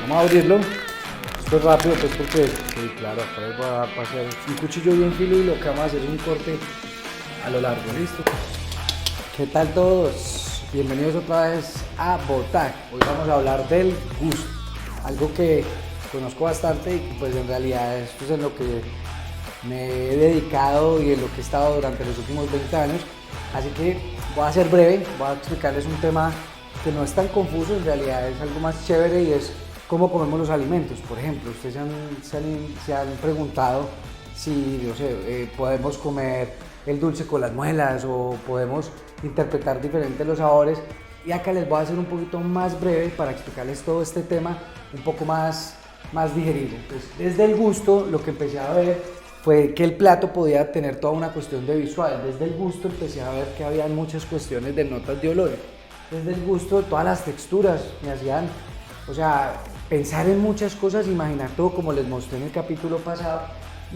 Vamos a abrirlo. Esto es rápido, pues porque, sí, claro, por ahí va a pasar un cuchillo bien filo y lo que vamos a hacer es un corte a lo largo, ¿listo? ¿Qué tal todos? Bienvenidos otra vez a Botac. Hoy vamos a hablar del gusto, algo que conozco bastante y pues en realidad esto es en lo que me he dedicado y en lo que he estado durante los últimos 20 años. Así que voy a ser breve, voy a explicarles un tema que no es tan confuso, en realidad es algo más chévere y es cómo comemos los alimentos. Por ejemplo, ustedes se han preguntado si, no sé, podemos comer el dulce con las muelas o podemos interpretar diferentes los sabores. Y acá les voy a hacer un poquito más breve para explicarles todo este tema un poco más digerible. Pues, desde el gusto, lo que empecé a ver fue que el plato podía tener toda una cuestión de visual. Desde el gusto empecé a ver que había muchas cuestiones de notas de olores. Desde el gusto, todas las texturas me hacían, o sea, pensar en muchas cosas, imaginar todo como les mostré en el capítulo pasado.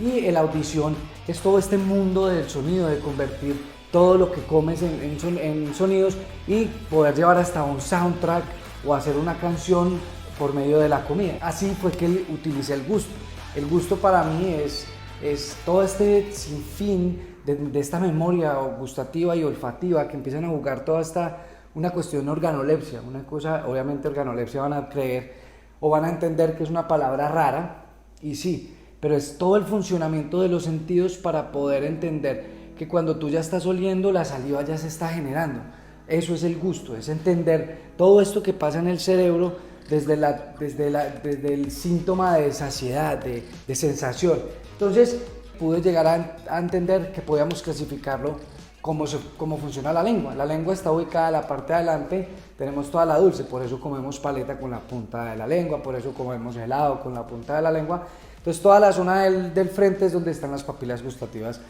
Y la audición es todo este mundo del sonido, de convertir todo lo que comes en sonidos y poder llevar hasta un soundtrack o hacer una canción por medio de la comida. Así fue que utilicé el gusto. El gusto para mí es todo este sinfín de esta memoria gustativa y olfativa que empiezan a jugar toda esta, una cuestión de organolepsia, una cosa, obviamente organolepsia van a creer o van a entender que es una palabra rara, y sí, pero es todo el funcionamiento de los sentidos para poder entender que cuando tú ya estás oliendo, la saliva ya se está generando. Eso es el gusto, es entender todo esto que pasa en el cerebro desde el síntoma de saciedad, de sensación. Entonces pude llegar a entender que podíamos clasificarlo cómo funciona la lengua. La lengua está ubicada en la parte de adelante, tenemos toda la dulce, por eso comemos paleta con la punta de la lengua, por eso comemos helado con la punta de la lengua. Entonces toda la zona del frente es donde están las papilas gustativas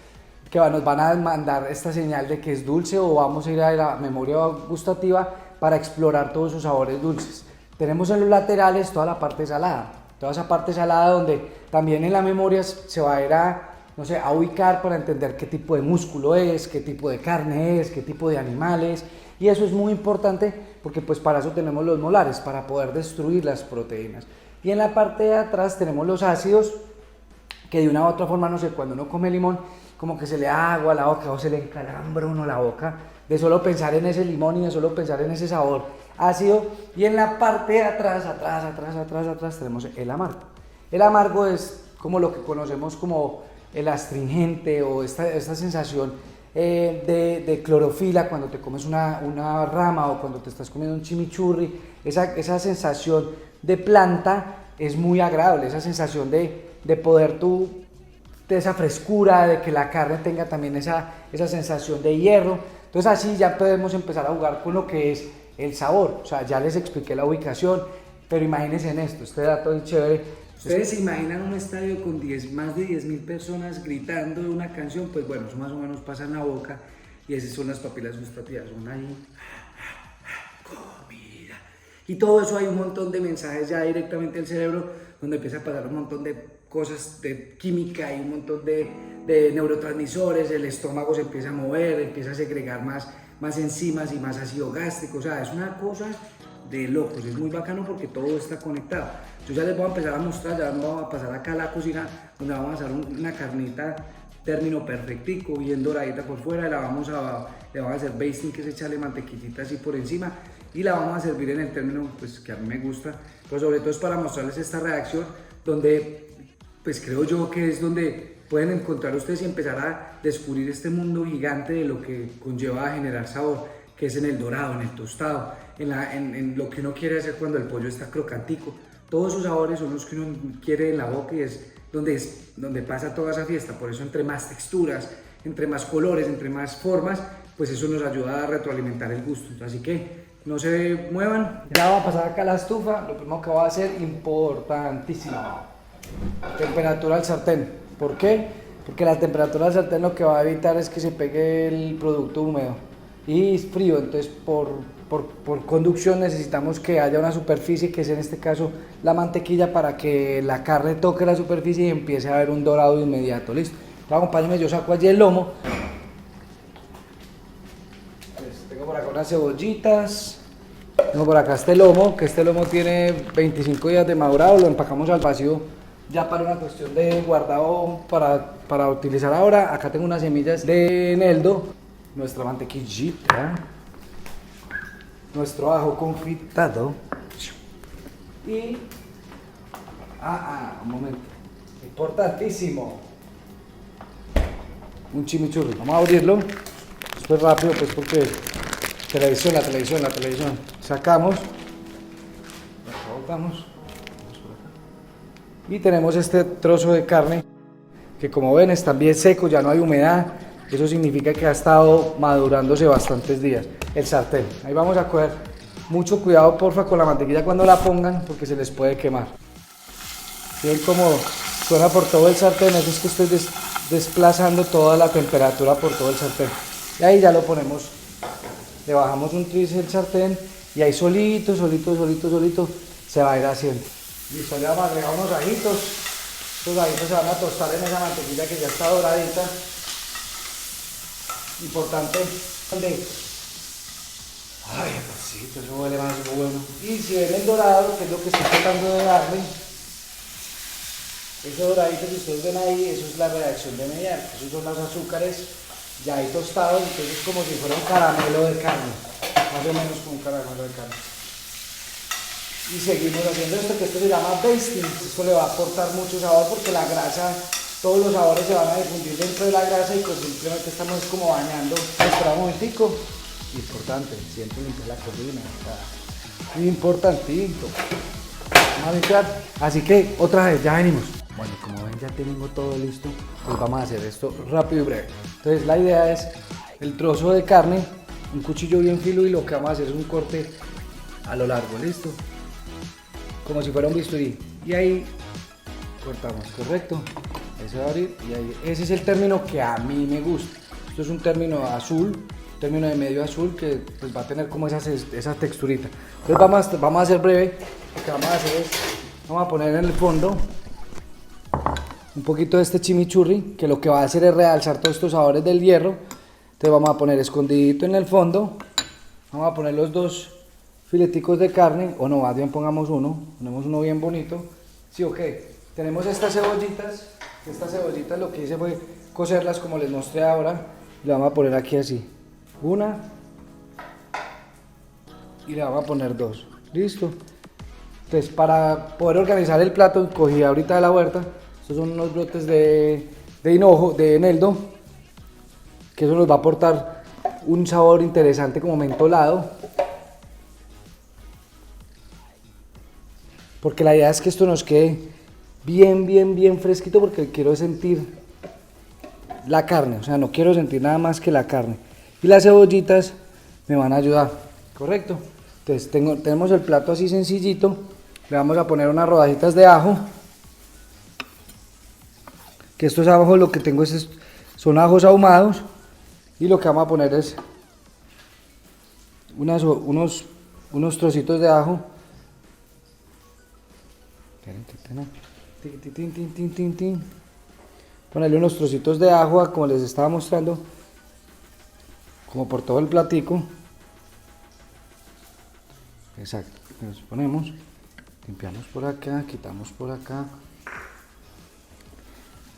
que nos van a mandar esta señal de que es dulce o vamos a ir a la memoria gustativa para explorar todos esos sabores dulces. Tenemos en los laterales toda la parte salada, toda esa parte salada donde también en la memoria se va a ir a ubicar para entender qué tipo de músculo es, qué tipo de carne es, qué tipo de animales, y eso es muy importante porque pues para eso tenemos los molares, para poder destruir las proteínas. Y en la parte de atrás tenemos los ácidos, que de una u otra forma, no sé, cuando uno come limón, como que se le da agua a la boca o se le encalambra uno la boca de solo pensar en ese limón y de solo pensar en ese sabor ácido. Y en la parte de atrás tenemos el amargo. El amargo es como lo que conocemos como el astringente o esta sensación de clorofila cuando te comes una rama o cuando te estás comiendo un chimichurri. Esa sensación de planta es muy agradable, esa sensación de poder tú, de esa frescura, de que la carne tenga también esa sensación de hierro. Entonces así ya podemos empezar a jugar con lo que es el sabor. O sea, ya les expliqué la ubicación, pero imagínense en esto, este dato es chévere. ¿Ustedes se imaginan un estadio con más de 10.000 personas gritando una canción? Pues bueno, eso más o menos pasa en la boca y esas son las papilas gustativas, son ahí, comida. Y todo eso hay un montón de mensajes ya directamente al cerebro donde empieza a pasar un montón de cosas de química y un montón de neurotransmisores, el estómago se empieza a mover, empieza a segregar más enzimas y más ácido gástrico, o sea, es una cosa de locos, es muy bacano porque todo está conectado. Yo ya les voy a empezar a mostrar, ya vamos a pasar acá a la cocina donde vamos a hacer una carnita término perfectico, bien doradita por fuera, y le vamos a hacer basting, que es echarle mantequillita así por encima, y la vamos a servir en el término pues que a mí me gusta, pero sobre todo es para mostrarles esta reacción donde pues creo yo que es donde pueden encontrar ustedes y empezar a descubrir este mundo gigante de lo que conlleva a generar sabor, que es en el dorado, en el tostado, en lo que uno quiere hacer cuando el pollo está crocantico. Todos esos sabores son los que uno quiere en la boca y es donde pasa toda esa fiesta. Por eso entre más texturas, entre más colores, entre más formas, pues eso nos ayuda a retroalimentar el gusto. Así que no se muevan. Ya va a pasar acá la estufa. Lo primero que va a hacer, importantísimo, temperatura del sartén. ¿Por qué? Porque la temperatura del sartén lo que va a evitar es que se pegue el producto húmedo y frío. Entonces por conducción necesitamos que haya una superficie, que es en este caso la mantequilla, para que la carne toque la superficie y empiece a haber un dorado inmediato. Listo. Entonces, acompáñenme, yo saco allí el lomo. Pues tengo por acá unas cebollitas. Tengo por acá este lomo, que este lomo tiene 25 días de madurado, lo empacamos al vacío ya para una cuestión de guardado para utilizar ahora. Acá tengo unas semillas de eneldo, nuestra mantequillita, nuestro ajo confitado y... un momento, importantísimo, un chimichurri. Vamos a abrirlo, esto es rápido pues porque la televisión. Sacamos, botamos y tenemos este trozo de carne que, como ven, está bien seco, ya no hay humedad. Eso significa que ha estado madurándose bastantes días. El sartén, ahí vamos a coger mucho cuidado porfa con la mantequilla cuando la pongan porque se les puede quemar. Ven cómo suena por todo el sartén, eso es que estoy desplazando toda la temperatura por todo el sartén. Y ahí ya lo ponemos, le bajamos un tris el sartén y ahí solito se va a ir haciendo. Listo, le vamos a agregar unos ajitos. Estos ajitos se van a tostar en esa mantequilla que ya está doradita. Importante. Ay, pues eso huele más bueno. Y si ven el dorado, que es lo que estoy tratando de darle, ese doradito que ustedes ven ahí, eso es la reacción de Maillard. Esos son los azúcares ya ahí tostados, entonces es como si fuera un caramelo de carne, más o menos como un caramelo de carne. Y seguimos haciendo esto, que esto se llama basting. Esto le va a aportar mucho sabor porque la grasa, todos los sabores se van a difundir dentro de la grasa y pues simplemente estamos como bañando. Espera un momentico. Importante, siempre limpiar la cocina. Importantito. Vamos a limpiar. Así que otra vez, ya venimos. Bueno, como ven, ya tengo todo listo. Pues vamos a hacer esto rápido y breve. Entonces la idea es el trozo de carne, un cuchillo bien filo, y lo que vamos a hacer es un corte a lo largo, ¿listo? Como si fuera un bisturí. Y ahí cortamos, ¿correcto? Ese va a abrir y ahí. Ese es el término que a mí me gusta. Esto es un término azul, término de medio azul, que pues va a tener como esa texturita. Entonces vamos a hacer breve. Lo que vamos a hacer es, vamos a poner en el fondo un poquito de este chimichurri, que lo que va a hacer es realzar todos estos sabores del hierro. Entonces vamos a poner escondidito en el fondo, vamos a poner los dos fileticos de carne, o no, más bien ponemos uno bien bonito. Sí, ok. Tenemos estas cebollitas lo que hice fue cocerlas como les mostré ahora, y le vamos a poner aquí así, una, y le vamos a poner dos, listo. Entonces, para poder organizar el plato, cogí ahorita de la huerta, estos son unos brotes de hinojo, de eneldo, que eso nos va a aportar un sabor interesante como mentolado. Porque la idea es que esto nos quede bien fresquito, porque quiero sentir la carne, o sea, no quiero sentir nada más que la carne. Y las cebollitas me van a ayudar, ¿correcto? Entonces tenemos el plato así sencillito, le vamos a poner unas rodajitas de ajo, que estos abajo lo que tengo son ajos ahumados, y lo que vamos a poner es unos trocitos de ajo. Ponerle unos trocitos de ajo, como les estaba mostrando, como por todo el platico. Exacto. Nos ponemos, limpiamos por acá, quitamos por acá.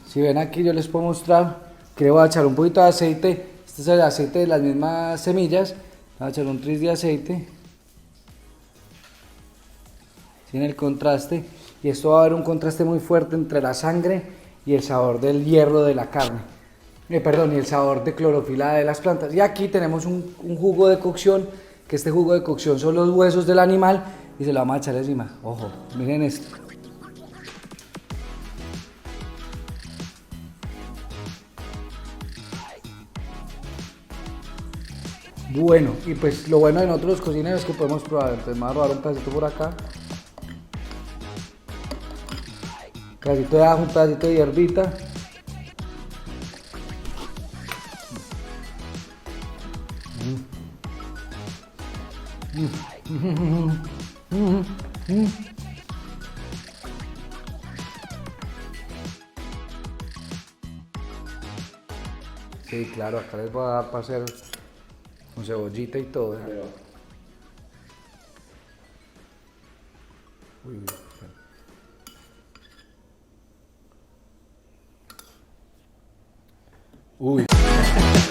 Si ven aquí, yo les puedo mostrar que le voy a echar un poquito de aceite. Este es el aceite de las mismas semillas. Voy a echar un tris de aceite en el contraste, y esto va a haber un contraste muy fuerte entre la sangre y el sabor del hierro de la carne, y el sabor de clorofila de las plantas. Y aquí tenemos un jugo de cocción, que este jugo de cocción son los huesos del animal, y se lo vamos a echar encima. Ojo, miren esto. Bueno, y pues lo bueno de nosotros los cocineros es que podemos probar. Entonces me voy a robar un pedacito por acá, un pedacito de ajo, un pedacito de hierbita. Sí, claro, acá les voy a dar para hacer con cebollita y todo. Uy, uy. Uy.